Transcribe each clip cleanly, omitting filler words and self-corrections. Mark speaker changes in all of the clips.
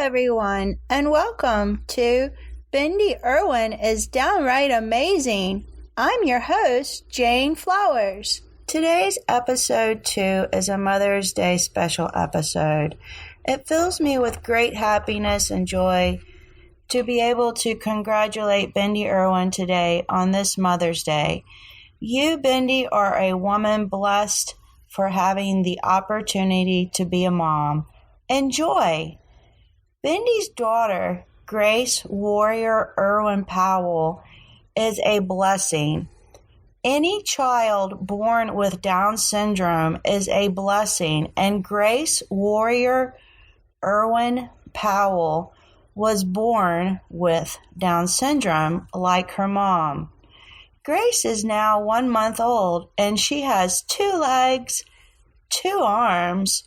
Speaker 1: everyone, and welcome to Bindi Irwin is Downright Amazing. I'm your host, Jane Flowers. Today's episode 2 is a Mother's Day special episode. It fills me with great happiness and joy to be able to congratulate Bindi Irwin today on this Mother's Day. You, Bindi, are a woman blessed for having the opportunity to be a mom. Enjoy! Bindi's daughter, Grace Warrior Irwin Powell, is a blessing. Any child born with Down syndrome is a blessing, and Grace Warrior Irwin Powell was born with Down syndrome like her mom. Grace is now 1 month old, and she has 2 legs, 2 arms,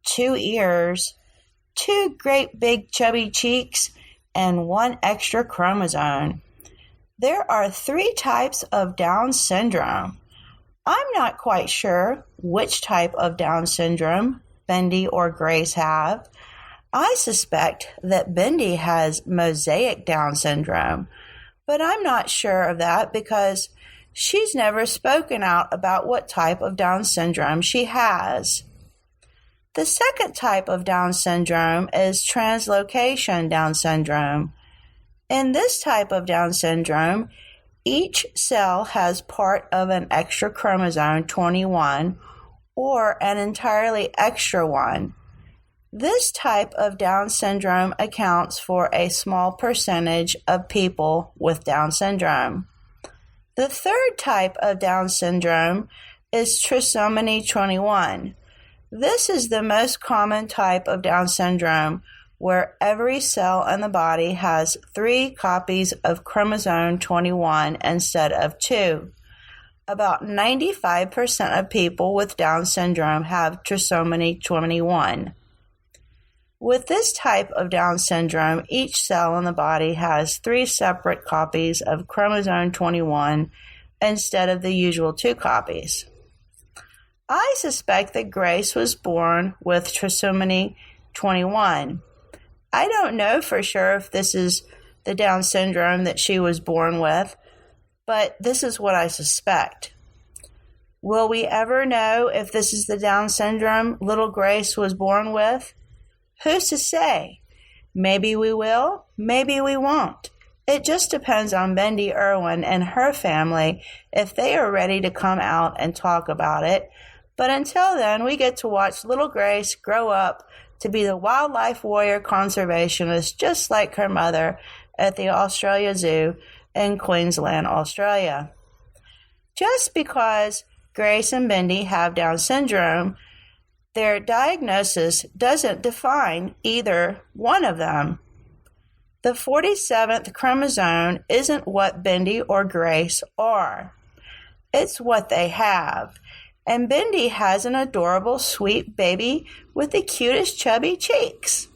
Speaker 1: 2 ears, 2 great big chubby cheeks, and 1 extra chromosome. There are 3 types of Down syndrome. I'm not quite sure which type of Down syndrome Bindi or Grace have. I suspect that Bindi has mosaic Down syndrome, but I'm not sure of that because she's never spoken out about what type of Down syndrome she has. The second type of Down syndrome is translocation Down syndrome. In this type of Down syndrome, each cell has part of an extra chromosome 21 or an entirely extra one. This type of Down syndrome accounts for a small percentage of people with Down syndrome. The third type of Down syndrome is trisomy 21. This is the most common type of Down syndrome, where every cell in the body has 3 copies of chromosome 21 instead of 2. About 95% of people with Down syndrome have trisomy 21. With this type of Down syndrome, each cell in the body has 3 separate copies of chromosome 21 instead of the usual 2 copies. I suspect that Grace was born with trisomy 21. I don't know for sure if this is the Down syndrome that she was born with, but this is what I suspect. Will we ever know if this is the Down syndrome little Grace was born with? Who's to say? Maybe we will, maybe we won't. It just depends on Bindi Irwin and her family if they are ready to come out and talk about it. But until then, we get to watch little Grace grow up to be the wildlife warrior conservationist just like her mother at the Australia Zoo in Queensland, Australia. Just because Grace and Bindi have Down syndrome, their diagnosis doesn't define either one of them. The 47th chromosome isn't what Bindi or Grace are. It's what they have. And Bindi has an adorable, sweet baby with the cutest chubby cheeks.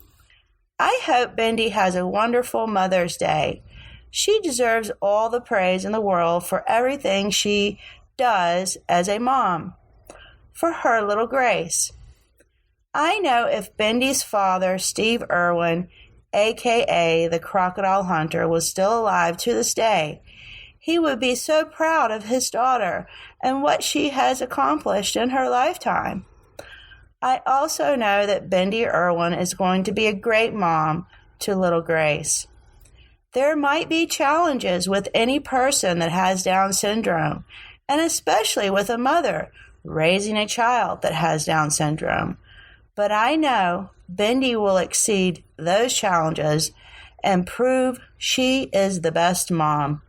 Speaker 1: I hope Bindi has a wonderful Mother's Day. She deserves all the praise in the world for everything she does as a mom. For her little Grace. I know if Bindi's father, Steve Irwin, a.k.a. the Crocodile Hunter, was still alive to this day, he would be so proud of his daughter and what she has accomplished in her lifetime. I also know that Bindi Irwin is going to be a great mom to little Grace. There might be challenges with any person that has Down syndrome, and especially with a mother raising a child that has Down syndrome. But I know Bindi will exceed those challenges and prove she is the best mom.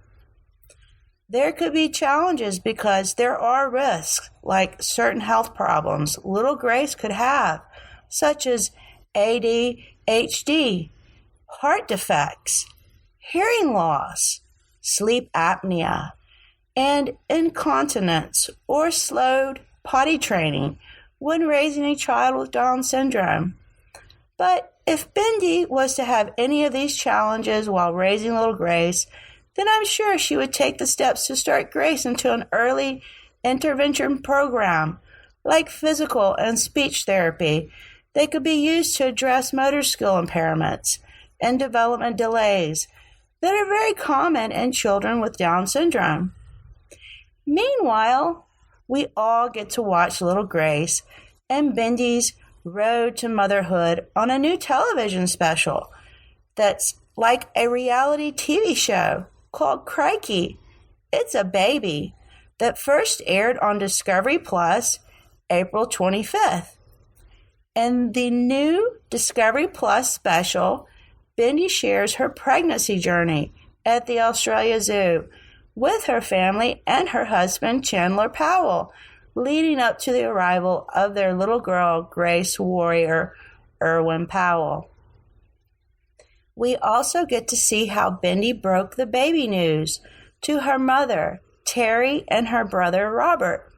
Speaker 1: There could be challenges because there are risks, like certain health problems little Grace could have, such as ADHD, heart defects, hearing loss, sleep apnea, and incontinence or slowed potty training when raising a child with Down syndrome. But if Bindi was to have any of these challenges while raising little Grace, then I'm sure she would take the steps to start Grace into an early intervention program like physical and speech therapy They could be used to address motor skill impairments and development delays that are very common in children with Down syndrome. Meanwhile, we all get to watch little Grace and Bindi's road to motherhood on a new television special that's like a reality TV show called Crikey. It's a Baby that first aired on Discovery Plus April 25th. In the new Discovery Plus special, Bindi shares her pregnancy journey at the Australia Zoo with her family and her husband, Chandler Powell, leading up to the arrival of their little girl, Grace Warrior Irwin Powell. We also get to see how Bindi broke the baby news to her mother, Terry, and her brother, Robert.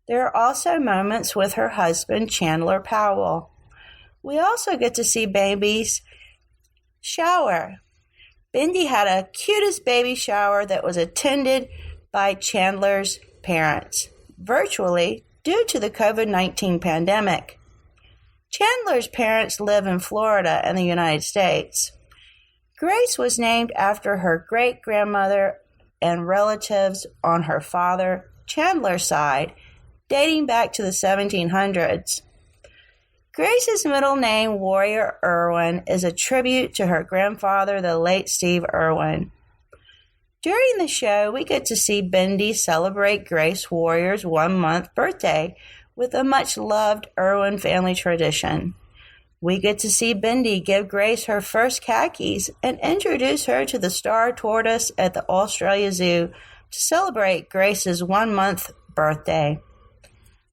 Speaker 1: There are also moments with her husband, Chandler Powell. We also get to see baby's shower. Bindi had a cutest baby shower that was attended by Chandler's parents, virtually due to the COVID-19 pandemic. Chandler's parents live in Florida in the United States. Grace was named after her great-grandmother and relatives on her father, Chandler's side, dating back to the 1700s. Grace's middle name, Warrior Irwin, is a tribute to her grandfather, the late Steve Irwin. During the show, we get to see Bindi celebrate Grace Warrior's 1-month birthday with a much-loved Irwin family tradition. We get to see Bindi give Grace her first khakis and introduce her to the star tortoise at the Australia Zoo to celebrate Grace's 1-month birthday.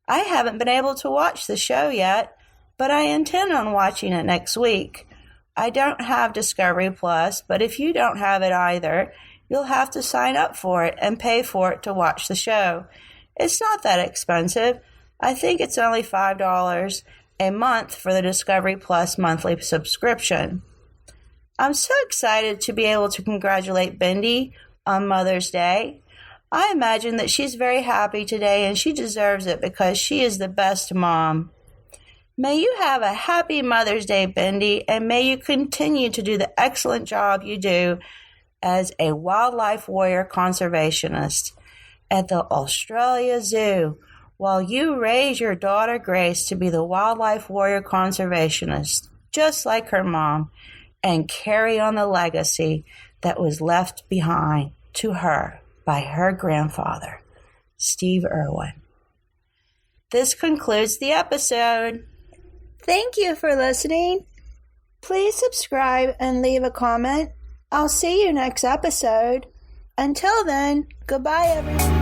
Speaker 1: I haven't been able to watch the show yet, but I intend on watching it next week. I don't have Discovery Plus, but if you don't have it either, you'll have to sign up for it and pay for it to watch the show. It's not that expensive. I think it's only $5 a month for the Discovery Plus monthly subscription. I'm so excited to be able to congratulate Bindi on Mother's Day. I imagine that she's very happy today and she deserves it because she is the best mom. May you have a happy Mother's Day, Bindi, and may you continue to do the excellent job you do as a wildlife warrior conservationist at the Australia Zoo, while you raise your daughter Grace to be the wildlife warrior conservationist, just like her mom, and carry on the legacy that was left behind to her by her grandfather, Steve Irwin. This concludes the episode. Thank you for listening. Please subscribe and leave a comment. I'll see you next episode. Until then, goodbye everyone.